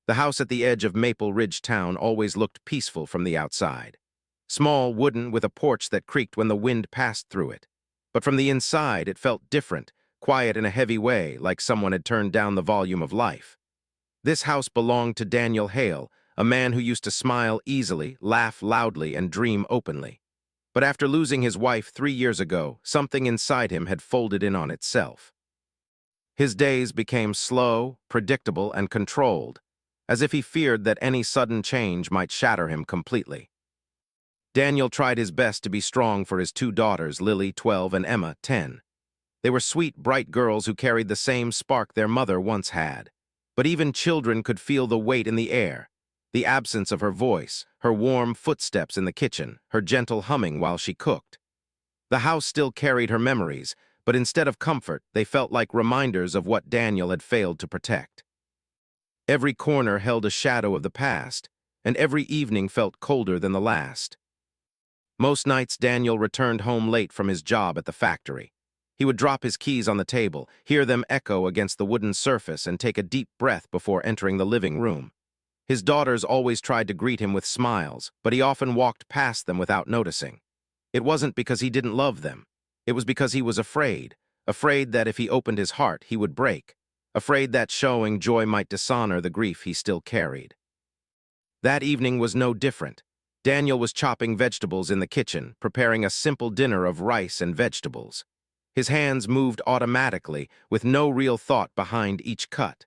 The house at the edge of Maple Ridge Town always looked peaceful from the outside. Small, wooden, with a porch that creaked when the wind passed through it. But from the inside, it felt different, quiet in a heavy way, like someone had turned down the volume of life. This house belonged to Daniel Hale, a man who used to smile easily, laugh loudly, and dream openly. But after losing his wife 3 years ago, something inside him had folded in on itself. His days became slow, predictable, and controlled, as if he feared that any sudden change might shatter him completely. Daniel tried his best to be strong for his two daughters, Lily, 12, and Emma, 10. They were sweet, bright girls who carried the same spark their mother once had. But even children could feel the weight in the air, the absence of her voice, her warm footsteps in the kitchen, her gentle humming while she cooked. The house still carried her memories, but instead of comfort, they felt like reminders of what Daniel had failed to protect. Every corner held a shadow of the past, and every evening felt colder than the last. Most nights Daniel returned home late from his job at the factory. He would drop his keys on the table, hear them echo against the wooden surface, and take a deep breath before entering the living room. His daughters always tried to greet him with smiles, but he often walked past them without noticing. It wasn't because he didn't love them. It was because he was afraid that if he opened his heart, he would break, afraid that showing joy might dishonor the grief he still carried. That evening was no different. Daniel was chopping vegetables in the kitchen, preparing a simple dinner of rice and vegetables. His hands moved automatically, with no real thought behind each cut.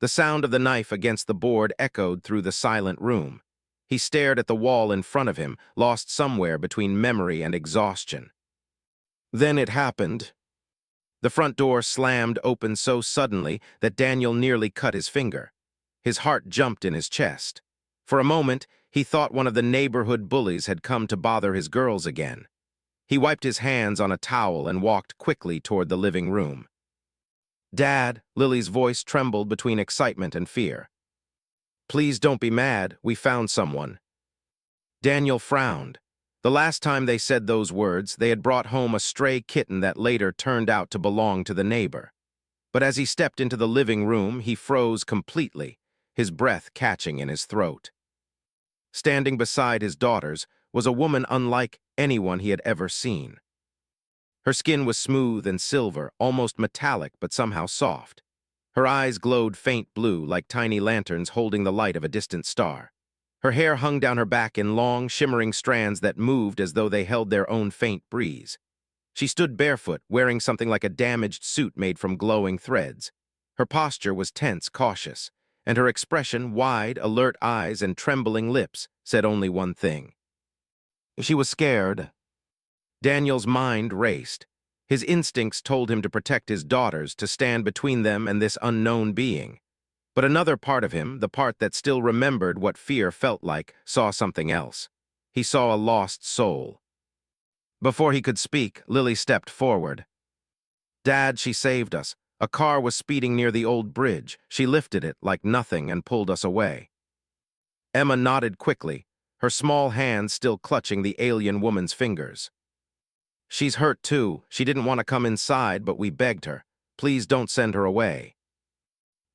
The sound of the knife against the board echoed through the silent room. He stared at the wall in front of him, lost somewhere between memory and exhaustion. Then it happened. The front door slammed open so suddenly that Daniel nearly cut his finger. His heart jumped in his chest. For a moment, he thought one of the neighborhood bullies had come to bother his girls again. He wiped his hands on a towel and walked quickly toward the living room. "Dad," Lily's voice trembled between excitement and fear. "Please don't be mad, we found someone." Daniel frowned. The last time they said those words, they had brought home a stray kitten that later turned out to belong to the neighbor. But as he stepped into the living room, he froze completely, his breath catching in his throat. Standing beside his daughters was a woman unlike anyone he had ever seen. Her skin was smooth and silver, almost metallic but somehow soft. Her eyes glowed faint blue like tiny lanterns holding the light of a distant star. Her hair hung down her back in long, shimmering strands that moved as though they held their own faint breeze. She stood barefoot, wearing something like a damaged suit made from glowing threads. Her posture was tense, cautious, and her expression, wide, alert eyes and trembling lips, said only one thing. She was scared. Daniel's mind raced. His instincts told him to protect his daughters, to stand between them and this unknown being. But another part of him, the part that still remembered what fear felt like, saw something else. He saw a lost soul. Before he could speak, Lily stepped forward. "Dad, she saved us. A car was speeding near the old bridge. She lifted it like nothing and pulled us away." Emma nodded quickly, her small hands still clutching the alien woman's fingers. "She's hurt too. She didn't want to come inside, but we begged her. Please don't send her away."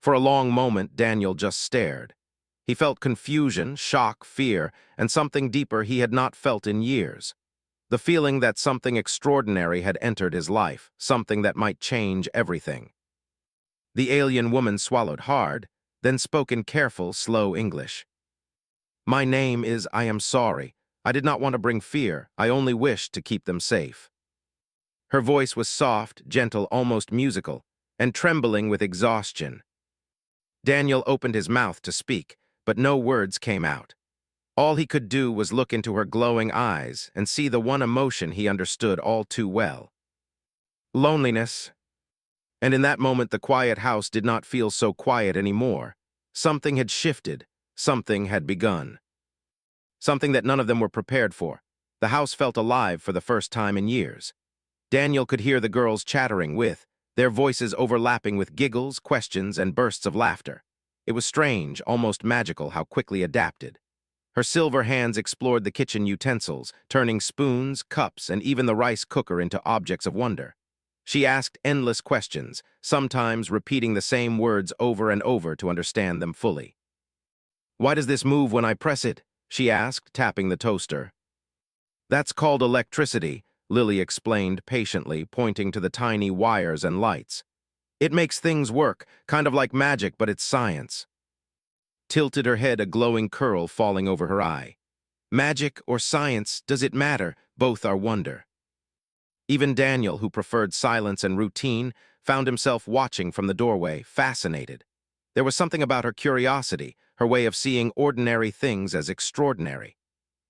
For a long moment, Daniel just stared. He felt confusion, shock, fear, and something deeper he had not felt in years. The feeling that something extraordinary had entered his life, something that might change everything. The alien woman swallowed hard, then spoke in careful, slow English. "My name is I am sorry. I did not want to bring fear. I only wished to keep them safe." Her voice was soft, gentle, almost musical, and trembling with exhaustion. Daniel opened his mouth to speak, but no words came out. All he could do was look into her glowing eyes and see the one emotion he understood all too well. Loneliness. And in that moment the quiet house did not feel so quiet anymore. Something had shifted. Something had begun. Something that none of them were prepared for. The house felt alive for the first time in years. Daniel could hear the girls chattering their voices overlapping with giggles, questions, and bursts of laughter. It was strange, almost magical how quickly adapted. Her silver hands explored the kitchen utensils, turning spoons, cups, and even the rice cooker into objects of wonder. She asked endless questions, sometimes repeating the same words over and over to understand them fully. Why does this move when I press it? She asked, tapping the toaster. That's called electricity, Lily explained patiently, pointing to the tiny wires and lights. It makes things work, kind of like magic, but it's science. Tilted her head, a glowing curl falling over her eye. Magic or science, does it matter? Both are wonder. Even Daniel, who preferred silence and routine, found himself watching from the doorway, fascinated. There was something about her curiosity, her way of seeing ordinary things as extraordinary.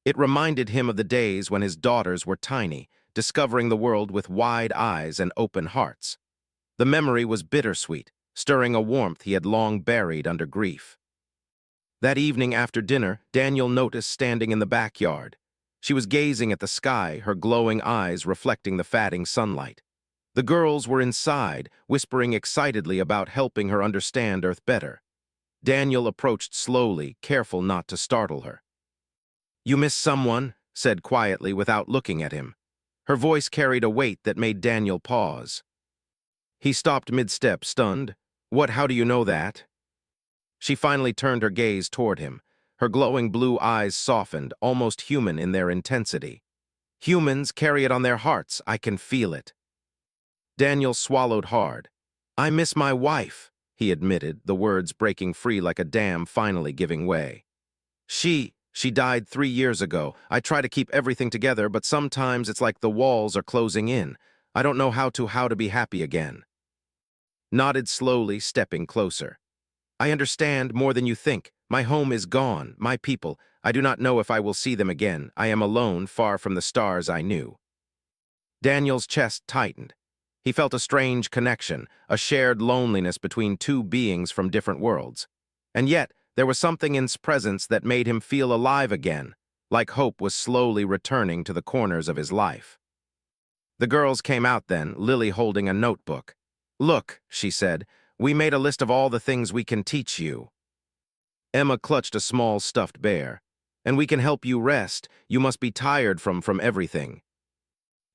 It reminded him of the days when his daughters were tiny, discovering the world with wide eyes and open hearts. The memory was bittersweet, stirring a warmth he had long buried under grief. That evening after dinner, Daniel noticed standing in the backyard. She was gazing at the sky, her glowing eyes reflecting the fading sunlight. The girls were inside, whispering excitedly about helping her understand Earth better. Daniel approached slowly, careful not to startle her. "You miss someone?" said quietly without looking at him. Her voice carried a weight that made Daniel pause. He stopped mid-step, stunned. "What, how do you know that?" She finally turned her gaze toward him. Her glowing blue eyes softened, almost human in their intensity. "Humans carry it on their hearts, I can feel it." Daniel swallowed hard. "I miss my wife," he admitted, the words breaking free like a dam finally giving way. She died 3 years ago. I try to keep everything together, but sometimes it's like the walls are closing in. I don't know how to be happy again." Nodded slowly, stepping closer. "I understand more than you think. My home is gone, my people. I do not know if I will see them again. I am alone, far from the stars I knew." Daniel's chest tightened. He felt a strange connection, a shared loneliness between two beings from different worlds. And yet, there was something in his presence that made him feel alive again, like hope was slowly returning to the corners of his life. The girls came out then, Lily holding a notebook. "Look," she said, "we made a list of all the things we can teach you." Emma clutched a small stuffed bear. "And we can help you rest. You must be tired from everything."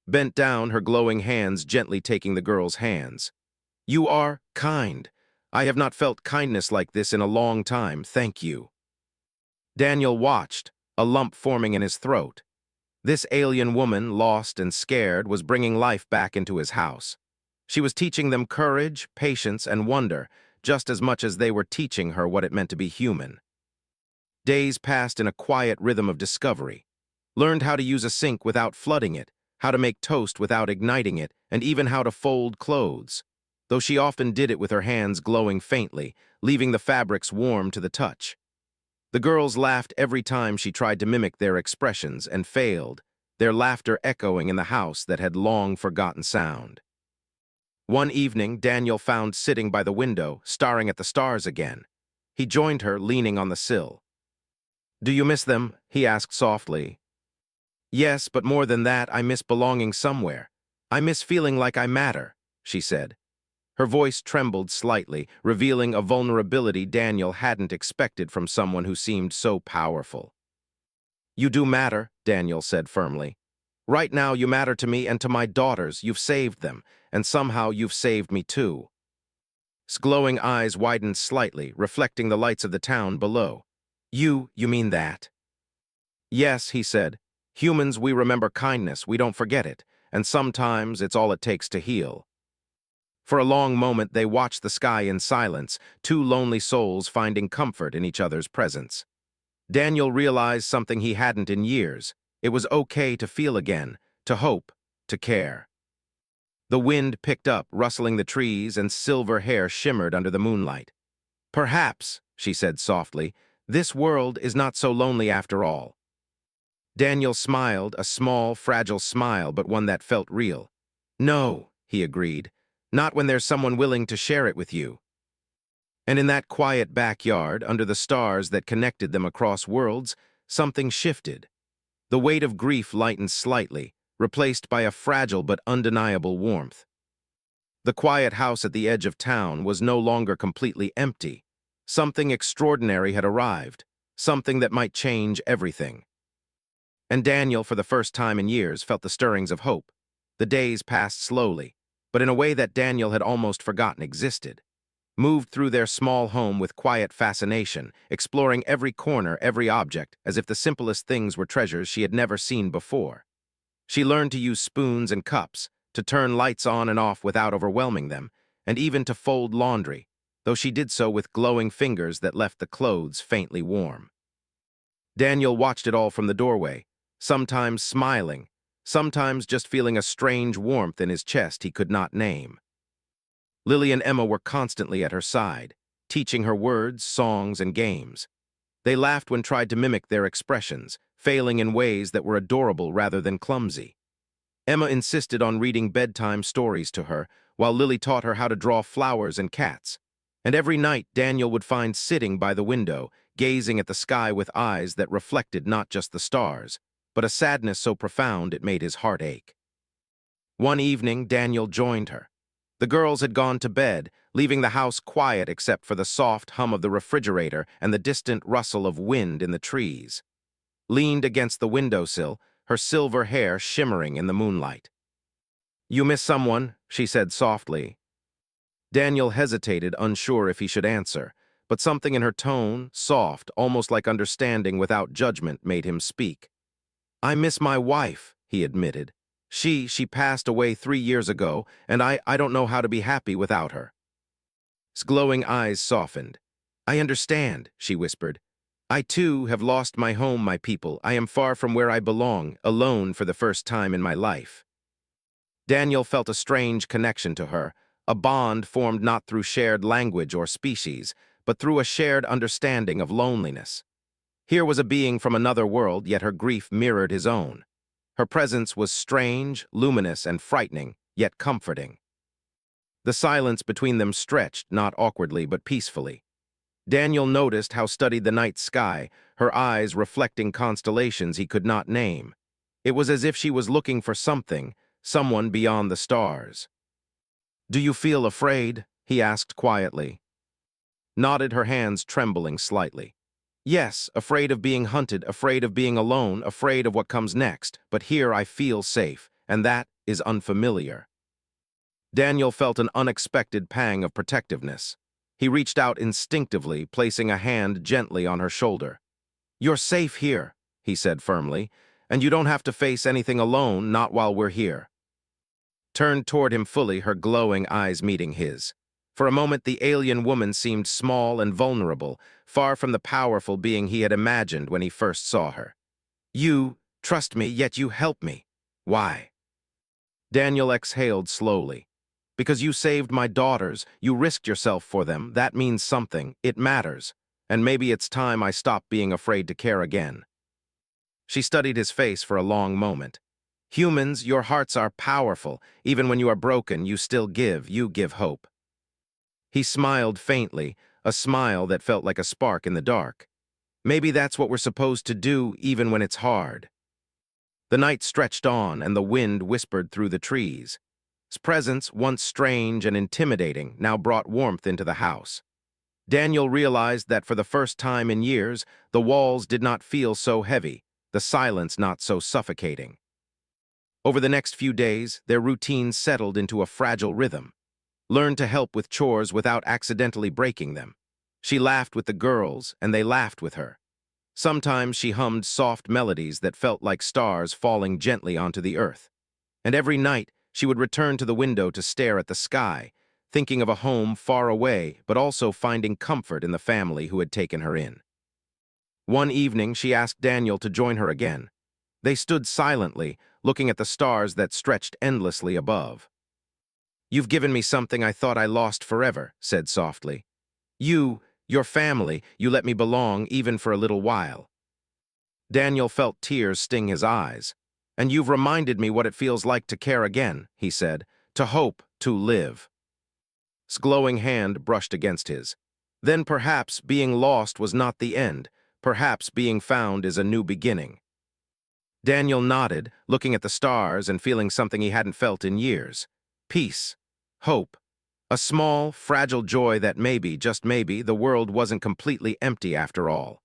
Bent down, her glowing hands gently taking the girl's hands. "You are kind. I have not felt kindness like this in a long time, thank you." Daniel watched, a lump forming in his throat. This alien woman, lost and scared, was bringing life back into his house. She was teaching them courage, patience, and wonder, just as much as they were teaching her what it meant to be human. Days passed in a quiet rhythm of discovery. Learned how to use a sink without flooding it, how to make toast without igniting it, and even how to fold clothes, though she often did it with her hands glowing faintly, leaving the fabrics warm to the touch. The girls laughed every time she tried to mimic their expressions and failed, their laughter echoing in the house that had long forgotten sound. One evening, Daniel found sitting by the window, staring at the stars again. He joined her, leaning on the sill. "Do you miss them?" he asked softly. "Yes, but more than that, I miss belonging somewhere. I miss feeling like I matter," she said. Her voice trembled slightly, revealing a vulnerability Daniel hadn't expected from someone who seemed so powerful. "You do matter," Daniel said firmly. "Right now you matter to me and to my daughters. You've saved them, and somehow you've saved me too." His glowing eyes widened slightly, reflecting the lights of the town below. You mean that?" "Yes," he said. "Humans, we remember kindness, we don't forget it, and sometimes it's all it takes to heal." For a long moment they watched the sky in silence, two lonely souls finding comfort in each other's presence. Daniel realized something he hadn't in years. It was okay to feel again, to hope, to care. The wind picked up, rustling the trees, and silver hair shimmered under the moonlight. "Perhaps," she said softly, "this world is not so lonely after all." Daniel smiled, a small, fragile smile, but one that felt real. "No," he agreed, "not when there's someone willing to share it with you." And in that quiet backyard, under the stars that connected them across worlds, something shifted. The weight of grief lightened slightly, replaced by a fragile but undeniable warmth. The quiet house at the edge of town was no longer completely empty. Something extraordinary had arrived, something that might change everything. And Daniel, for the first time in years, felt the stirrings of hope. The days passed slowly, but in a way that Daniel had almost forgotten existed. moved through their small home with quiet fascination, exploring every corner, every object, as if the simplest things were treasures she had never seen before. She learned to use spoons and cups, to turn lights on and off without overwhelming them, and even to fold laundry, though she did so with glowing fingers that left the clothes faintly warm. Daniel watched it all from the doorway, sometimes smiling, sometimes just feeling a strange warmth in his chest he could not name. Lily and Emma were constantly at her side, teaching her words, songs, and games. They laughed when tried to mimic their expressions, failing in ways that were adorable rather than clumsy. Emma insisted on reading bedtime stories to her, while Lily taught her how to draw flowers and cats. And every night Daniel would find sitting by the window, gazing at the sky with eyes that reflected not just the stars, but a sadness so profound it made his heart ache. One evening, Daniel joined her. The girls had gone to bed, leaving the house quiet except for the soft hum of the refrigerator and the distant rustle of wind in the trees. Leaned against the windowsill, her silver hair shimmering in the moonlight. "You miss someone," she said softly. Daniel hesitated, unsure if he should answer, but something in her tone, soft, almost like understanding without judgment, made him speak. "I miss my wife," he admitted. She passed away 3 years ago, and I don't know how to be happy without her." His glowing eyes softened. "I understand," she whispered. "I too have lost my home, my people. I am far from where I belong, alone for the first time in my life." Daniel felt a strange connection to her, a bond formed not through shared language or species, but through a shared understanding of loneliness. Here was a being from another world, yet her grief mirrored his own. Her presence was strange, luminous, and frightening, yet comforting. The silence between them stretched, not awkwardly but peacefully. Daniel noticed how studied the night sky, her eyes reflecting constellations he could not name. It was as if she was looking for something, someone beyond the stars. "Do you feel afraid?" he asked quietly. Nodded, her hands trembling slightly. "Yes, afraid of being hunted, afraid of being alone, afraid of what comes next, but here I feel safe, and that is unfamiliar." Daniel felt an unexpected pang of protectiveness. He reached out instinctively, placing a hand gently on her shoulder. "You're safe here," he said firmly, "and you don't have to face anything alone, not while we're here." Turned toward him fully, her glowing eyes meeting his. For a moment, the alien woman seemed small and vulnerable, far from the powerful being he had imagined when he first saw her. "You trust me, yet you help me. Why?" Daniel exhaled slowly. "Because you saved my daughters, you risked yourself for them, that means something, it matters, and maybe it's time I stop being afraid to care again." She studied his face for a long moment. "Humans, your hearts are powerful. Even when you are broken, you still give, you give hope." He smiled faintly, a smile that felt like a spark in the dark. "Maybe that's what we're supposed to do, even when it's hard." The night stretched on, and the wind whispered through the trees. His presence, once strange and intimidating, now brought warmth into the house. Daniel realized that for the first time in years, the walls did not feel so heavy, the silence not so suffocating. Over the next few days, their routines settled into a fragile rhythm. Learned to help with chores without accidentally breaking them. She laughed with the girls, and they laughed with her. Sometimes she hummed soft melodies that felt like stars falling gently onto the earth. And every night, she would return to the window to stare at the sky, thinking of a home far away, but also finding comfort in the family who had taken her in. One evening, she asked Daniel to join her again. They stood silently, looking at the stars that stretched endlessly above. "You've given me something I thought I lost forever," said softly. Your family, you let me belong even for a little while." Daniel felt tears sting his eyes. "And you've reminded me what it feels like to care again," he said, "to hope, to live." His glowing hand brushed against his. "Then perhaps being lost was not the end. Perhaps being found is a new beginning." Daniel nodded, looking at the stars and feeling something he hadn't felt in years. Peace. Hope. A small, fragile joy that maybe, just maybe, the world wasn't completely empty after all.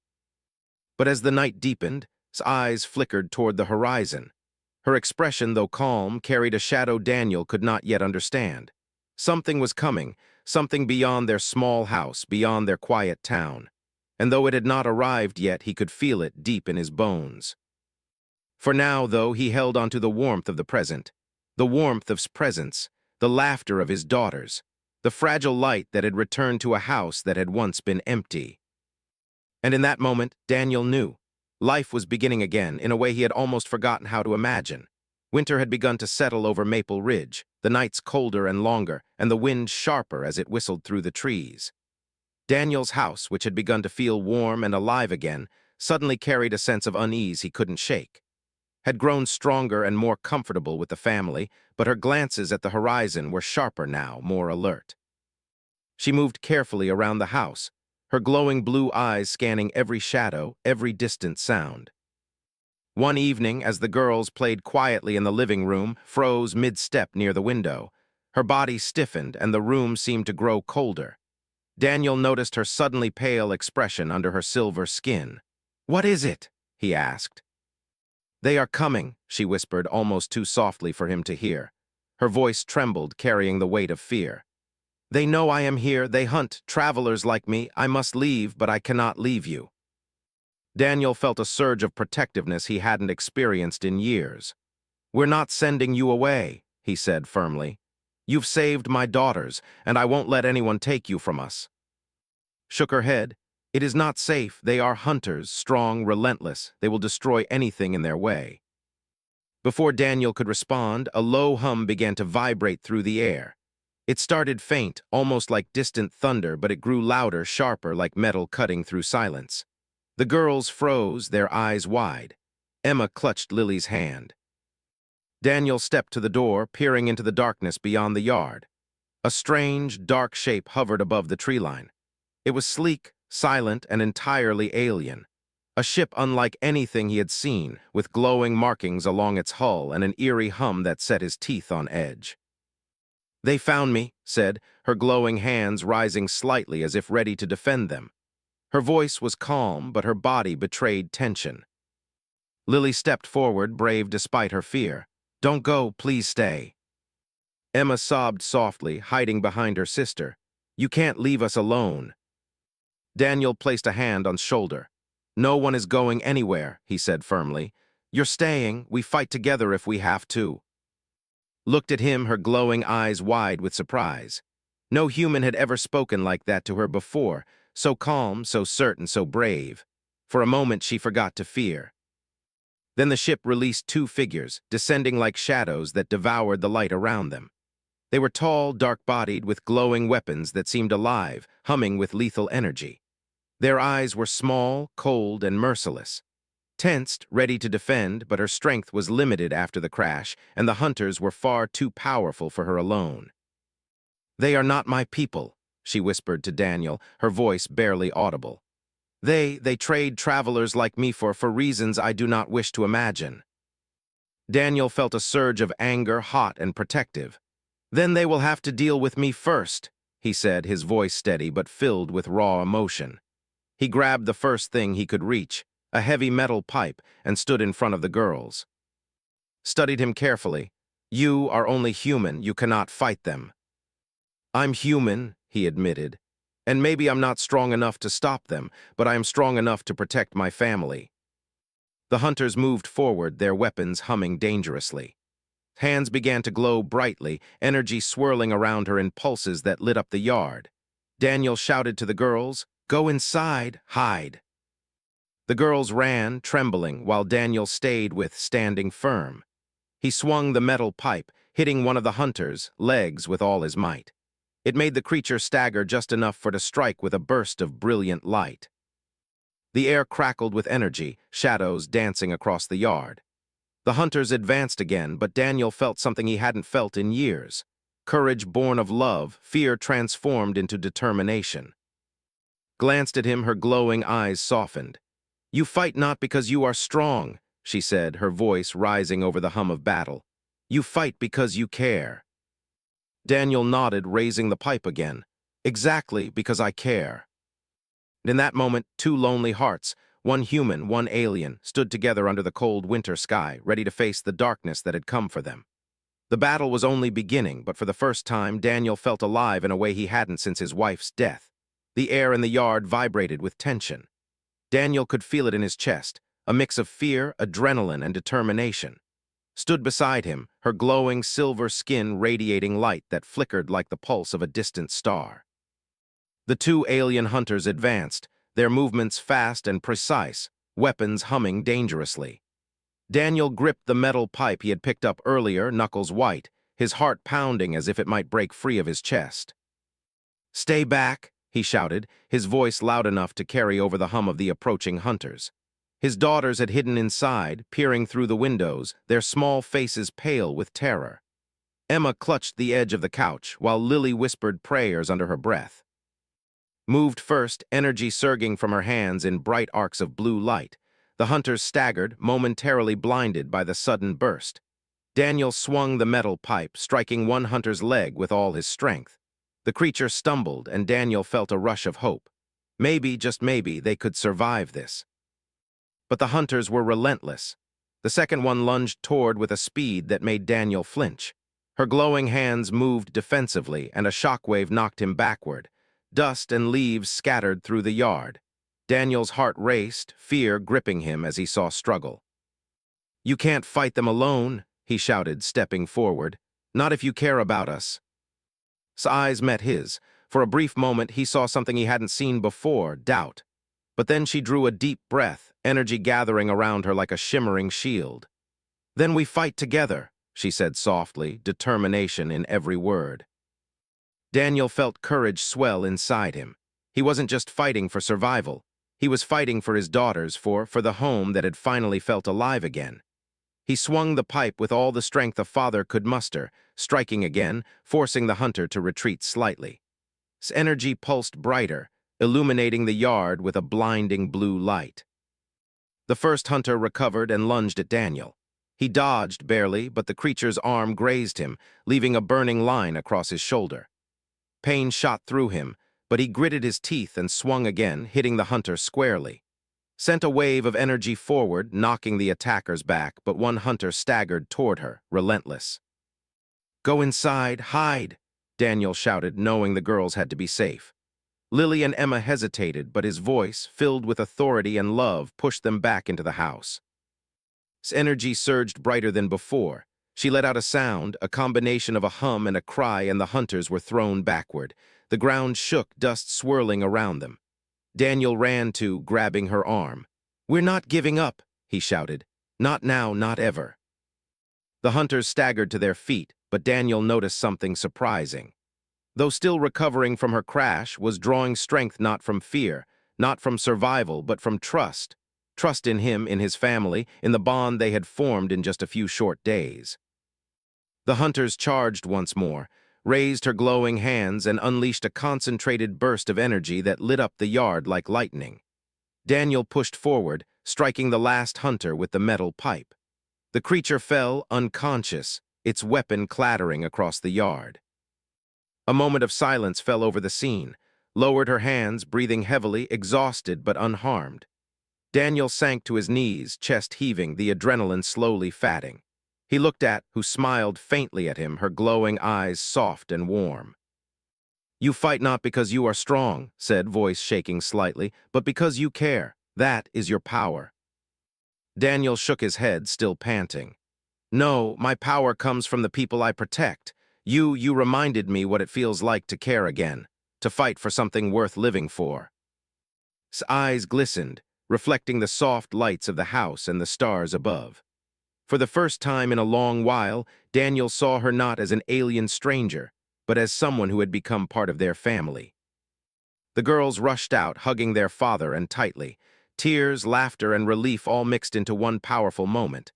But as the night deepened, his eyes flickered toward the horizon. Her expression, though calm, carried a shadow Daniel could not yet understand. Something was coming, something beyond their small house, beyond their quiet town. And though it had not arrived yet, he could feel it deep in his bones. For now, though, he held onto the warmth of the present, the warmth of his presence, the laughter of his daughters, the fragile light that had returned to a house that had once been empty. And in that moment, Daniel knew. Life was beginning again in a way he had almost forgotten how to imagine. Winter had begun to settle over Maple Ridge, the nights colder and longer, and the wind sharper as it whistled through the trees. Daniel's house, which had begun to feel warm and alive again, suddenly carried a sense of unease he couldn't shake. Had grown stronger and more comfortable with the family, but her glances at the horizon were sharper now, more alert. She moved carefully around the house, her glowing blue eyes scanning every shadow, every distant sound. One evening, as the girls played quietly in the living room, froze mid-step near the window. Her body stiffened and the room seemed to grow colder. Daniel noticed her suddenly pale expression under her silver skin. "What is it?" he asked. "They are coming," she whispered almost too softly for him to hear. Her voice trembled, carrying the weight of fear. "They know I am here, they hunt travelers like me. I must leave, but I cannot leave you." Daniel felt a surge of protectiveness he hadn't experienced in years. "We're not sending you away," he said firmly. "You've saved my daughters, and I won't let anyone take you from us." Shook her head. "It is not safe. They are hunters, strong, relentless. They will destroy anything in their way." Before Daniel could respond, a low hum began to vibrate through the air. It started faint, almost like distant thunder, but it grew louder, sharper, like metal cutting through silence. The girls froze, their eyes wide. Emma clutched Lily's hand. Daniel stepped to the door, peering into the darkness beyond the yard. A strange, dark shape hovered above the tree line. It was sleek, silent, and entirely alien. A ship unlike anything he had seen, with glowing markings along its hull and an eerie hum that set his teeth on edge. "They found me," said, her glowing hands rising slightly as if ready to defend them. Her voice was calm, but her body betrayed tension. Lily stepped forward, brave despite her fear. "Don't go, please stay." Emma sobbed softly, hiding behind her sister. "You can't leave us alone." Daniel placed a hand on his shoulder. "No one is going anywhere," he said firmly. "You're staying. We fight together if we have to." Looked at him, her glowing eyes wide with surprise. No human had ever spoken like that to her before, so calm, so certain, so brave. For a moment she forgot to fear. Then the ship released two figures, descending like shadows that devoured the light around them. They were tall, dark-bodied, with glowing weapons that seemed alive, humming with lethal energy. Their eyes were small, cold, and merciless. Tensed, ready to defend, but her strength was limited after the crash, and the hunters were far too powerful for her alone. "They are not my people," she whispered to Daniel, her voice barely audible. They trade travelers like me for reasons I do not wish to imagine." Daniel felt a surge of anger, hot and protective. "Then they will have to deal with me first," he said, his voice steady but filled with raw emotion. He grabbed the first thing he could reach, a heavy metal pipe, and stood in front of the girls. Studied him carefully. "You are only human, you cannot fight them." "I'm human," he admitted, "and maybe I'm not strong enough to stop them, but I am strong enough to protect my family." The hunters moved forward, their weapons humming dangerously. Hands began to glow brightly, energy swirling around her in pulses that lit up the yard. Daniel shouted to the girls, "Go inside, hide." The girls ran, trembling, while Daniel stayed with standing firm. He swung the metal pipe, hitting one of the hunters' legs with all his might. It made the creature stagger just enough for it to strike with a burst of brilliant light. The air crackled with energy, shadows dancing across the yard. The hunters advanced again, but Daniel felt something he hadn't felt in years. Courage born of love, fear transformed into determination. Glanced at him, her glowing eyes softened. "You fight not because you are strong," she said, her voice rising over the hum of battle. "You fight because you care." Daniel nodded, raising the pipe again. "Exactly, because I care." And in that moment, two lonely hearts, one human, one alien, stood together under the cold winter sky, ready to face the darkness that had come for them. The battle was only beginning, but for the first time, Daniel felt alive in a way he hadn't since his wife's death. The air in the yard vibrated with tension. Daniel could feel it in his chest, a mix of fear, adrenaline, and determination. Stood beside him, her glowing silver skin radiating light that flickered like the pulse of a distant star. The two alien hunters advanced, their movements fast and precise, weapons humming dangerously. Daniel gripped the metal pipe he had picked up earlier, knuckles white, his heart pounding as if it might break free of his chest. "Stay back," he shouted, his voice loud enough to carry over the hum of the approaching hunters. His daughters had hidden inside, peering through the windows, their small faces pale with terror. Emma clutched the edge of the couch, while Lily whispered prayers under her breath. Moved first, energy surging from her hands in bright arcs of blue light. The hunters staggered, momentarily blinded by the sudden burst. Daniel swung the metal pipe, striking one hunter's leg with all his strength. The creature stumbled, and Daniel felt a rush of hope. Maybe, just maybe, they could survive this. But the hunters were relentless. The second one lunged toward with a speed that made Daniel flinch. Her glowing hands moved defensively, and a shockwave knocked him backward. Dust and leaves scattered through the yard. Daniel's heart raced, fear gripping him as he saw struggle. "You can't fight them alone," he shouted, stepping forward. "Not if you care about us." His eyes met his. For a brief moment, he saw something he hadn't seen before, doubt. But then she drew a deep breath, energy gathering around her like a shimmering shield. "Then we fight together," she said softly, determination in every word. Daniel felt courage swell inside him. He wasn't just fighting for survival. He was fighting for his daughters, for the home that had finally felt alive again. He swung the pipe with all the strength a father could muster, striking again, forcing the hunter to retreat slightly. His energy pulsed brighter, illuminating the yard with a blinding blue light. The first hunter recovered and lunged at Daniel. He dodged barely, but the creature's arm grazed him, leaving a burning line across his shoulder. Pain shot through him, but he gritted his teeth and swung again, hitting the hunter squarely. Sent a wave of energy forward, knocking the attackers back, but one hunter staggered toward her, relentless. "Go inside, hide," Daniel shouted, knowing the girls had to be safe. Lily and Emma hesitated, but his voice, filled with authority and love, pushed them back into the house. His energy surged brighter than before. She let out a sound, a combination of a hum and a cry, and the hunters were thrown backward. The ground shook, dust swirling around them. Daniel ran to, grabbing her arm. "We're not giving up," he shouted. "Not now, not ever." The hunters staggered to their feet, but Daniel noticed something surprising. Though still recovering from her crash, was drawing strength not from fear, not from survival, but from trust. Trust in him, in his family, in the bond they had formed in just a few short days. The hunters charged once more, raised her glowing hands, and unleashed a concentrated burst of energy that lit up the yard like lightning. Daniel pushed forward, striking the last hunter with the metal pipe. The creature fell, unconscious, its weapon clattering across the yard. A moment of silence fell over the scene, lowered her hands, breathing heavily, exhausted but unharmed. Daniel sank to his knees, chest heaving, the adrenaline slowly fatting. He looked at, who smiled faintly at him, her glowing eyes soft and warm. "You fight not because you are strong," said, voice shaking slightly, "but because you care. That is your power." Daniel shook his head, still panting. "No, my power comes from the people I protect. You reminded me what it feels like to care again, to fight for something worth living for." His eyes glistened, reflecting the soft lights of the house and the stars above. For the first time in a long while, Daniel saw her not as an alien stranger, but as someone who had become part of their family. The girls rushed out, hugging their father and tightly. Tears, laughter, and relief all mixed into one powerful moment.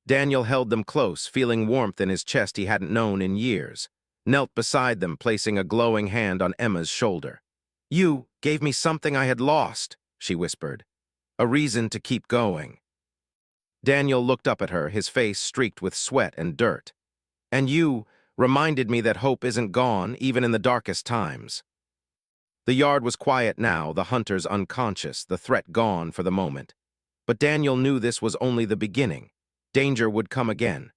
Daniel held them close, feeling warmth in his chest he hadn't known in years. Knelt beside them, placing a glowing hand on Emma's shoulder. "You gave me something I had lost," she whispered. "A reason to keep going." Daniel looked up at her, his face streaked with sweat and dirt. "And you reminded me that hope isn't gone, even in the darkest times." The yard was quiet now, the hunters unconscious, the threat gone for the moment. But Daniel knew this was only the beginning. Danger would come again.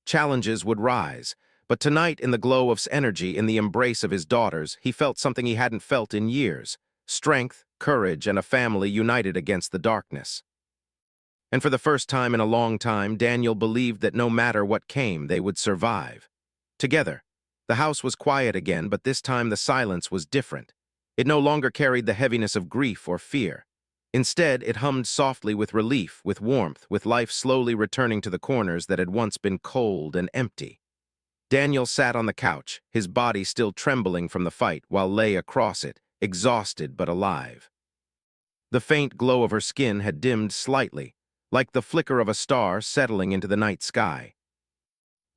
Challenges would rise. But tonight, in the glow of energy, in the embrace of his daughters, he felt something he hadn't felt in years: strength, courage, and a family united against the darkness. And for the first time in a long time, Daniel believed that no matter what came, they would survive. Together, the house was quiet again, but this time the silence was different. It no longer carried the heaviness of grief or fear. Instead, it hummed softly with relief, with warmth, with life slowly returning to the corners that had once been cold and empty. Daniel sat on the couch, his body still trembling from the fight, while lay across it, exhausted but alive. The faint glow of her skin had dimmed slightly, like the flicker of a star settling into the night sky.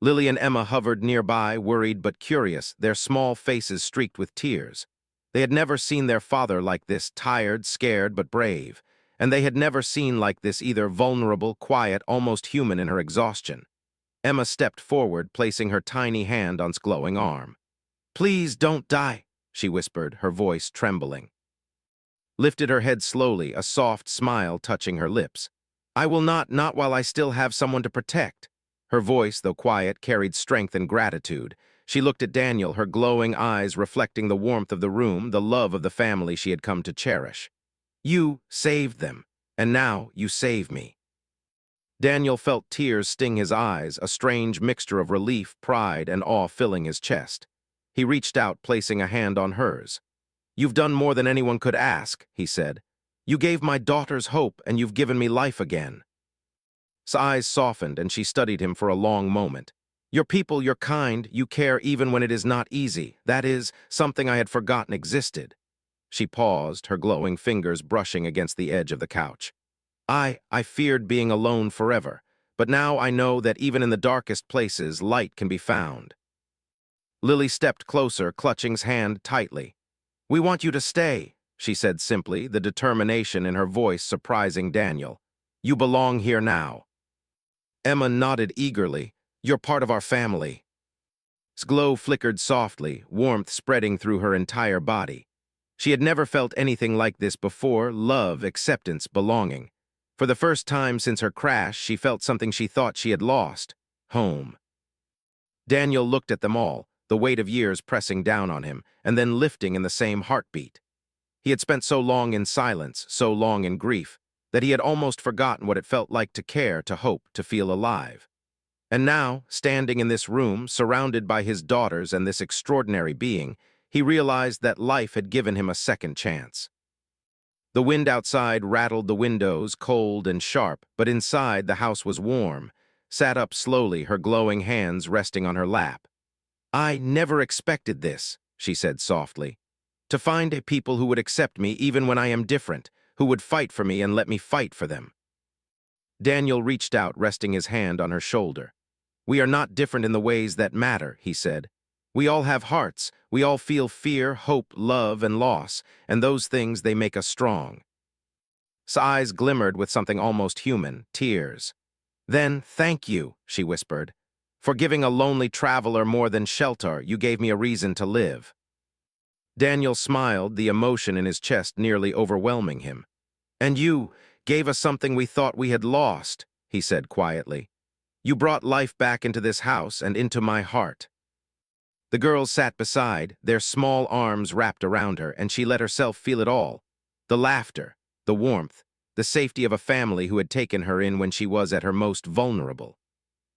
Lily and Emma hovered nearby, worried but curious, their small faces streaked with tears. They had never seen their father like this, tired, scared, but brave, and they had never seen like this either, vulnerable, quiet, almost human in her exhaustion. Emma stepped forward, placing her tiny hand on his glowing arm. "Please don't die," she whispered, her voice trembling. Lifted her head slowly, a soft smile touching her lips. "I will not while I still have someone to protect." Her voice, though quiet, carried strength and gratitude. She looked at Daniel, her glowing eyes reflecting the warmth of the room, the love of the family she had come to cherish. "You saved them, and now you save me." Daniel felt tears sting his eyes, a strange mixture of relief, pride, and awe filling his chest. He reached out, placing a hand on hers. "You've done more than anyone could ask," he said. "You gave my daughters hope, and you've given me life again." His eyes softened, and she studied him for a long moment. "Your people, you're kind, you care even when it is not easy. That is something I had forgotten existed." She paused, her glowing fingers brushing against the edge of the couch. I feared being alone forever, but now I know that even in the darkest places, light can be found." Lily stepped closer, clutching his hand tightly. "We want you to stay," she said simply, the determination in her voice surprising Daniel. "You belong here now." Emma nodded eagerly. "You're part of our family." His glow flickered softly, warmth spreading through her entire body. She had never felt anything like this before: love, acceptance, belonging. For the first time since her crash, she felt something she thought she had lost: home. Daniel looked at them all, the weight of years pressing down on him, and then lifting in the same heartbeat. He had spent so long in silence, so long in grief, that he had almost forgotten what it felt like to care, to hope, to feel alive. And now, standing in this room, surrounded by his daughters and this extraordinary being, he realized that life had given him a second chance. The wind outside rattled the windows, cold and sharp, but inside the house was warm. Sat up slowly, her glowing hands resting on her lap. "I never expected this," she said softly. "To find a people who would accept me even when I am different, who would fight for me and let me fight for them." Daniel reached out, resting his hand on her shoulder. "We are not different in the ways that matter," he said. "We all have hearts. We all feel fear, hope, love, and loss, and those things, they make us strong." His eyes glimmered with something almost human: tears. "Then, thank you," she whispered. "For giving a lonely traveler more than shelter, you gave me a reason to live." Daniel smiled, the emotion in his chest nearly overwhelming him. "And you gave us something we thought we had lost," he said quietly. "You brought life back into this house and into my heart." The girls sat beside, their small arms wrapped around her, and she let herself feel it all: the laughter, the warmth, the safety of a family who had taken her in when she was at her most vulnerable.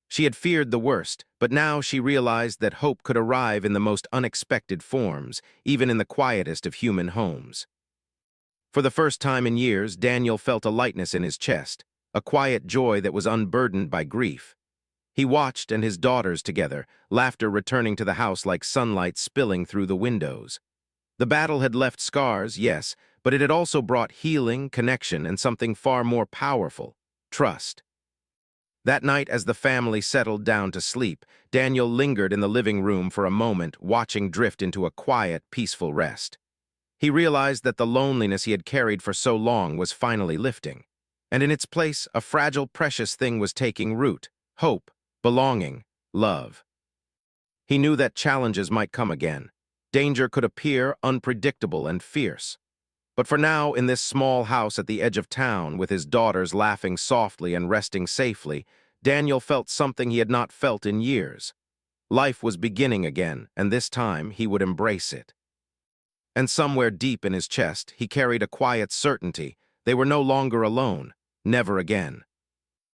She had feared the worst, but now she realized that hope could arrive in the most unexpected forms, even in the quietest of human homes. For the first time in years, Daniel felt a lightness in his chest, a quiet joy that was unburdened by grief. He watched and his daughters together, laughter returning to the house like sunlight spilling through the windows. The battle had left scars, yes, but it had also brought healing, connection, and something far more powerful: trust. That night, as the family settled down to sleep, Daniel lingered in the living room for a moment, watching drift into a quiet, peaceful rest. He realized that the loneliness he had carried for so long was finally lifting, and in its place, a fragile, precious thing was taking root: hope, belonging, love. He knew that challenges might come again. Danger could appear, unpredictable and fierce. But for now, in this small house at the edge of town, with his daughters laughing softly and resting safely, Daniel felt something he had not felt in years: Life was beginning again, and this time he would embrace it. And somewhere deep in his chest, he carried a quiet certainty. They were no longer alone. Never again.